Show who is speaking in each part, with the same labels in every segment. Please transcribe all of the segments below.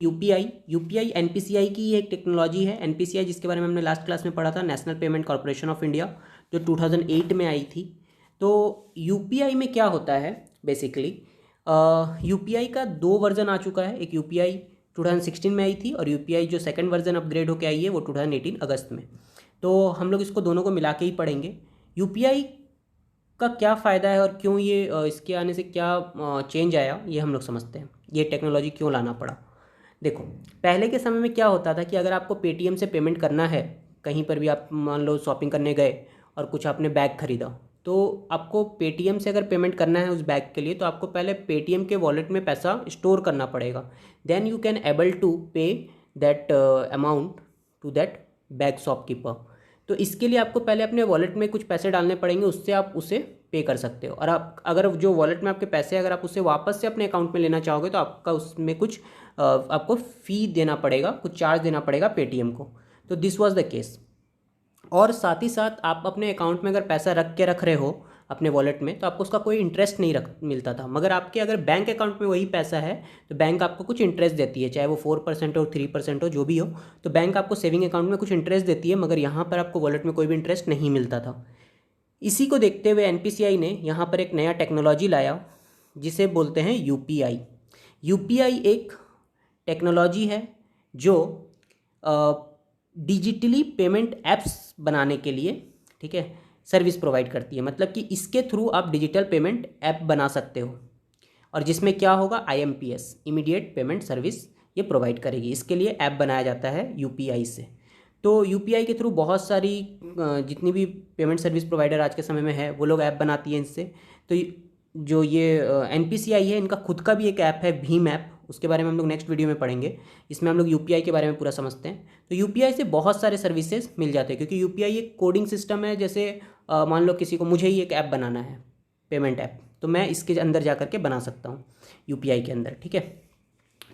Speaker 1: UPI NPCI की एक technology है। एनपीसीआई जिसके बारे में हमने लास्ट क्लास में पढ़ा था, national payment corporation of India, जो 2008 में आई थी। तो यूपीआई में क्या होता है बेसिकली, यूपीआई का 2 वर्जन आ चुका है। एक यूपीआई 2016 में आई थी और यूपीआई जो सेकंड वर्जन अपग्रेड होकर आई है वो 2018 अगस्त में। तो हम लोग इसको दोनों को मिला के ही पढ़ेंगे। यूपीआई का क्या फ़ायदा है और क्यों ये इसके आने से क्या चेंज आया, ये हम लोग समझते हैं। ये टेक्नोलॉजी क्यों लाना पड़ा। देखो, पहले के समय में क्या होता था कि अगर आपको पेटीएम से पेमेंट करना है, कहीं पर भी आप मान लो शॉपिंग करने गए और कुछ आपने बैग खरीदा, तो आपको पेटीएम से अगर पेमेंट करना है उस बैग के लिए, तो आपको पहले पेटीएम के वॉलेट में पैसा स्टोर करना पड़ेगा। Then you can able to pay that amount to that bag shopkeeper. तो इसके लिए आपको पहले अपने वॉलेट में कुछ पैसे डालने पड़ेंगे, उससे आप उसे पे कर सकते हो। और आप अगर जो वॉलेट में आपके पैसे अगर आप उसे वापस से अपने अकाउंट में लेना चाहोगे तो आपका उसमें कुछ आपको फ़ी देना पड़ेगा, कुछ चार्ज देना पड़ेगा पेटीएम को। तो दिस वाज द केस। और साथ ही साथ आप अपने अकाउंट में अगर पैसा रख रहे हो अपने वॉलेट में, तो आपको उसका कोई इंटरेस्ट नहीं मिलता था। मगर आपके अगर बैंक अकाउंट में वही पैसा है तो बैंक आपको कुछ इंटरेस्ट देती है, चाहे वो 4% हो 3% हो, जो भी हो। तो बैंक आपको सेविंग अकाउंट में कुछ इंटरेस्ट देती है, मगर यहाँ पर आपको वॉलेट में कोई भी इंटरेस्ट नहीं मिलता था। इसी को देखते हुए एनपीसीआई ने यहाँ पर एक नया टेक्नोलॉजी लाया जिसे बोलते हैं यूपीआई। यूपीआई एक टेक्नोलॉजी है जो डिजिटली पेमेंट ऐप्स बनाने के लिए, ठीक है, सर्विस प्रोवाइड करती है। मतलब कि इसके थ्रू आप डिजिटल पेमेंट ऐप बना सकते हो, और जिसमें क्या होगा, आईएमपीएस, इमीडिएट पेमेंट सर्विस, ये प्रोवाइड करेगी। इसके लिए ऐप बनाया जाता है यूपीआई से। तो यूपीआई के थ्रू बहुत सारी जितनी भी पेमेंट सर्विस प्रोवाइडर आज के समय में है वो लोग ऐप बनाती हैं इससे। तो जो ये एनपीसीआई है, इनका खुद का भी एक ऐप है, भीम ऐप। उसके बारे में हम लोग नेक्स्ट वीडियो में पढ़ेंगे। इसमें हम लोग यूपीआई के बारे में पूरा समझते हैं। तो यूपीआई से बहुत सारे सर्विसेज मिल जाते हैं, क्योंकि यूपीआई एक कोडिंग सिस्टम है। जैसे मान लो किसी को, मुझे ही एक ऐप बनाना है, पेमेंट ऐप, तो मैं इसके अंदर जा करके बना सकता हूँ यूपीआई के अंदर, ठीक है।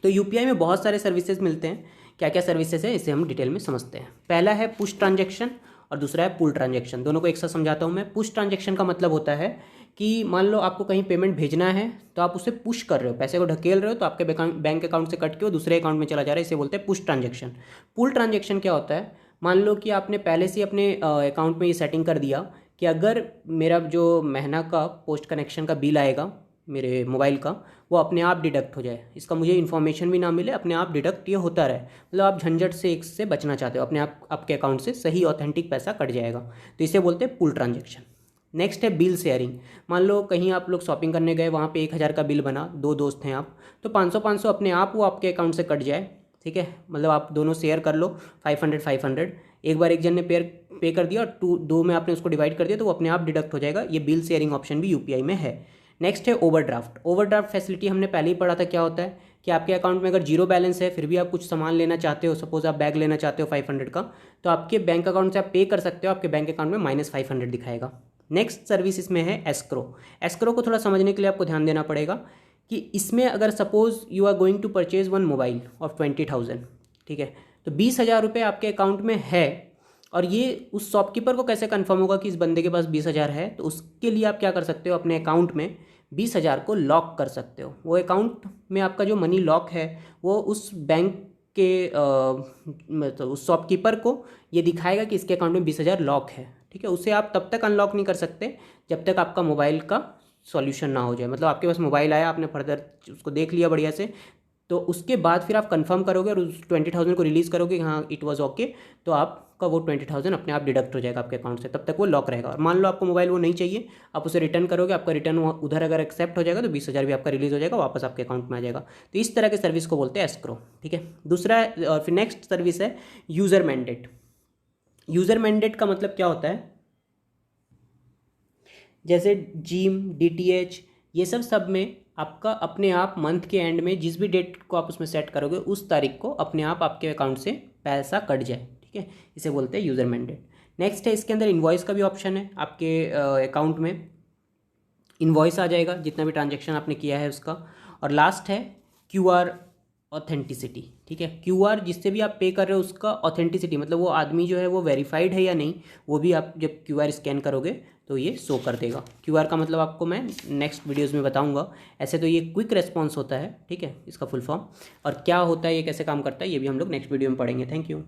Speaker 1: तो यूपीआई में बहुत सारे सर्विसेज मिलते हैं। क्या क्या सर्विसेज है इसे हम डिटेल में समझते हैं। पहला है पुश ट्रांजैक्शन और दूसरा है पुल ट्रांजैक्शन। दोनों को एक साथ समझाता हूँ मैं। पुश ट्रांजैक्शन का मतलब होता है कि मान लो आपको कहीं पेमेंट भेजना है, तो आप उसे पुश कर रहे हो, पैसे को ढकेल रहे हो, तो आपके बैंक अकाउंट से कट के वो दूसरे अकाउंट में चला जा रहा है, इसे बोलते हैं पुश ट्रांजैक्शन। पुल ट्रांजैक्शन क्या होता है, मान लो कि आपने पहले से अपने अकाउंट में ये सेटिंग कर दिया कि अगर मेरा जो महीना का पोस्ट कनेक्शन का बिल आएगा मेरे मोबाइल का, वो अपने आप डिडक्ट हो जाए, इसका मुझे इन्फॉर्मेशन भी ना मिले, अपने आप डिडक्ट ये होता रहे। मतलब आप झंझट से एक से बचना चाहते हो, अपने आप आपके अकाउंट से सही ऑथेंटिक पैसा कट जाएगा। तो इसे बोलते हैं पुल ट्रांजैक्शन। नेक्स्ट है बिल शेयरिंग। मान लो कहीं आप लोग शॉपिंग करने गए, वहाँ पे 1000 का बिल बना, 2 दोस्त हैं आप, तो 500 अपने आप वो आपके अकाउंट से कट जाए, ठीक है। मतलब आप दोनों शेयर कर लो 500 एक बार एक जन ने पे कर दिया और दो में आपने उसको डिवाइड कर दिया, तो वो अपने आप डिडक्ट हो जाएगा। ये बिल शेयरिंग ऑप्शन भी यूपीआई में है। नेक्स्ट है ओवरड्राफ्ट। ओवरड्राफ्ट फैसिलिटी हमने पहले ही पढ़ा था। क्या होता है कि आपके अकाउंट में अगर जीरो बैलेंस है, फिर भी आप कुछ सामान लेना चाहते हो, सपोज आप बैग लेना चाहते हो 500 का, तो आपके बैंक अकाउंट से आप पे कर सकते हो, आपके बैंक अकाउंट में -500 दिखाएगा। नेक्स्ट सर्विस इसमें है एस्क्रो। एस्क्रो को थोड़ा समझने के लिए आपको ध्यान देना पड़ेगा कि इसमें अगर suppose you are going to purchase one mobile of 20,000, ठीक है, तो 20,000 रुपये आपके अकाउंट में है, और ये उस शॉपकीपर को कैसे कंफर्म होगा कि इस बंदे के पास 20,000 है। तो उसके लिए आप क्या कर सकते हो, अपने अकाउंट में 20,000 को लॉक कर सकते हो। वो अकाउंट में आपका जो मनी लॉक है वो उस बैंक के मतलब उस शॉपकीपर को ये दिखाएगा कि इसके अकाउंट में 20,000 लॉक है, ठीक है। उसे आप तब तक अनलॉक नहीं कर सकते जब तक आपका मोबाइल का सॉल्यूशन ना हो जाए। मतलब आपके पास मोबाइल आया, आपने फर्दर उसको देख लिया बढ़िया से, तो उसके बाद फिर आप कंफर्म करोगे और उस 20,000 को रिलीज़ करोगे, हाँ इट वाज ओके, तो आपका वो 20,000 अपने आप डिडक्ट हो जाएगा आपके अकाउंट से। तब तक वो लॉक रहेगा। और मान लो आपको मोबाइल वो नहीं चाहिए, आप उसे रिटर्न करोगे, आपका रिटर्न उधर अगर एक्सेप्ट हो जाएगा तो 20,000 भी आपका रिलीज़ हो जाएगा, वापस आपके अकाउंट में आ जाएगा। तो इस तरह के सर्विस को बोलते हैं एस्क्रो, ठीक है। दूसरा और फिर नेक्स्ट सर्विस है यूज़र मैंडेट। यूज़र मैंडेट का मतलब क्या होता है, जैसे जिम, डीटीएच, ये सब में आपका अपने आप मंथ के एंड में जिस भी डेट को आप उसमें सेट करोगे उस तारीख को अपने आप आपके अकाउंट से पैसा कट जाए, ठीक है। इसे बोलते हैं यूज़र मैंडेट। नेक्स्ट है इसके अंदर इनवॉइस का भी ऑप्शन है। आपके अकाउंट में इनवॉइस आ जाएगा जितना भी ट्रांजैक्शन आपने किया है उसका। और लास्ट है क्यूआर ऑथेंटिसिटी, ठीक है। क्यूआर जिससे भी आप पे कर रहे हो उसका ऑथेंटिसिटी, मतलब वो आदमी जो है वो वेरीफाइड है या नहीं, वो भी आप जब क्यूआर स्कैन करोगे तो ये शो कर देगा। क्यूआर का मतलब आपको मैं नेक्स्ट वीडियोस में बताऊंगा। ऐसे तो ये क्विक रेस्पॉन्स होता है, ठीक है, इसका फुल फॉर्म, और क्या होता है, ये कैसे काम करता है, ये भी हम लोग नेक्स्ट वीडियो में पढ़ेंगे। Thank you.